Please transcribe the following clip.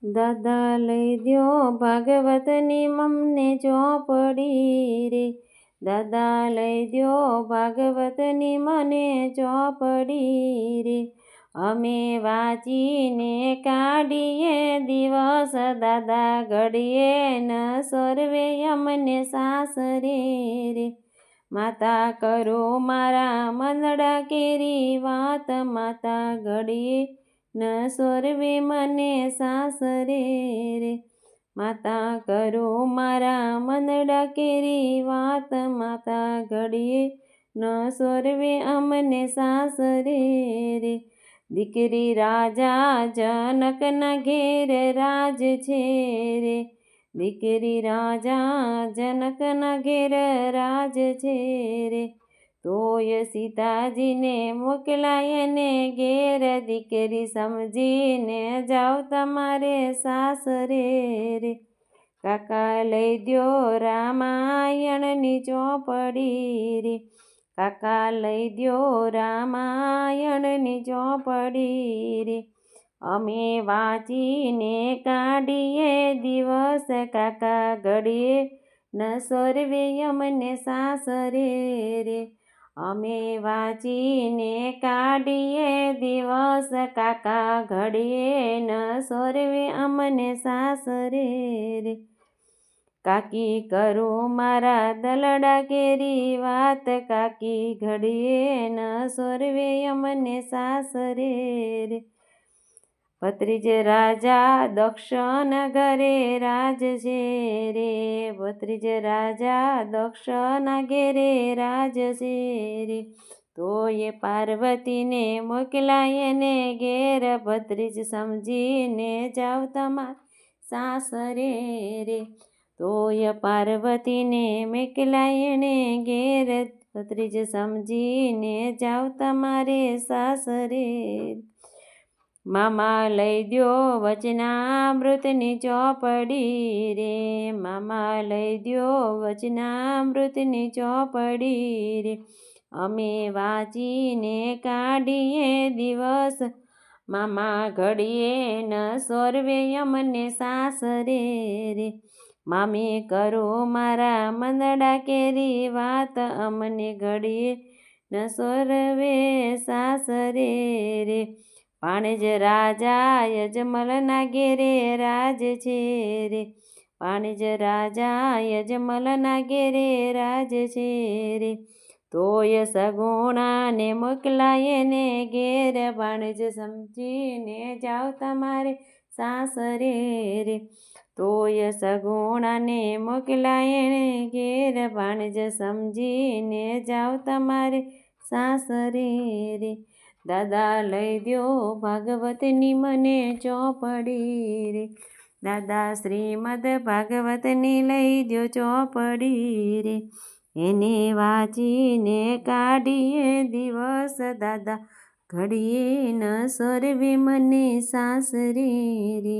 દાદા લઈ દ્યો ભાગવતની મમને ચોપડી રે, દાદા લઈ દ્યો ભાગવતની મને ચોપડી રે, અમે વાંચીને કાઢીએ દિવસ દાદા ઘડીએ ન સર્વે અમને સાસરે રે, માતા કરો મારા મનડા કેરી વાત, માતા ઘડીએ ન સર્વે મને સાસરે રે, માતા કરો મારા મનડા કેરી વાત, માતા ઘડીએ ન સર્વે અમને સાસરે રે, દીકરી રાજા જનકના ઘેર રાજ છે રે, દીકરી રાજા જનકના ઘેર રાજ છે રે, તોય સીતાજીને મોકલાય ને ઘેર, દીકરી સમજીને જાઓ તમારે સાસરે રે, કાકા લઈ દ્યો રામાયણની ચોપડી રે, કાકા લઈ દ્યો રામાયણની ચોપડી રે, અમે વાંચીને કાઢીએ દિવસ કાકા ઘડીએ ન સર્વે અમને સાસરે રે, અમે વાંચીને કાઢીએ દિવસ કાકા ઘડીએ ન સર્વે અમને સાસરે રે, કાકી કરો મારા દલડા કેરી વાત, કાકી ઘડીએ ન સર્વે અમને સાસરે રે, ભત્રીજ રાજા દક્ષના ઘરે રાજ છે રે, ભત્રીજ રાજા દક્ષના ઘેરે રાજ છે રે, તોય પાર્વતીને મોકલાય ને ઘેર, ભત્રીજ સમજીને જાઓ તમાર સાસરે રે, તોય પાર્વતીને મોકલાય ને ઘેર, ભત્રીજ સમજીને જાઓ તમારે સાસરે, મામા લઈ દ્યો વચનામૃતની ચોપડી રે, મામા લઈ દ્યો વચનામૃતની ચોપડી રે, અમે વાંચીને કાઢીએ દિવસ, મામા ઘડીએ ન સર્વે અમને સાસરે રે, મામી કરો મારા મનડા કેરી વાત, અમને ઘડીએ ન સર્વે સાસરે રે, પાણેજ રાજા યજમલના ઘેરે રાજ છે રે, પાણેજ રાજા યજમલના ઘેરે રાજ છે રે, તોય સગુણાને મોકલાય ને ઘેર, ભાણેજ સમજીને જાઓ તમારે સાસરે રે, તોય સગુણાને મોકલાય ને ઘેર, ભાણેજ સમજીને જાઓ તમારે સાસરે રે, દાદા લઈ દ્યો ભાગવતની મને ચોપડી રે, દાદા શ્રીમદ ભાગવતની લઈ દ્યો ચોપડી રે, એને વાંચીને કાઢીએ દિવસ દાદા ઘડીએ ન સર્વે મને સાસરે રે.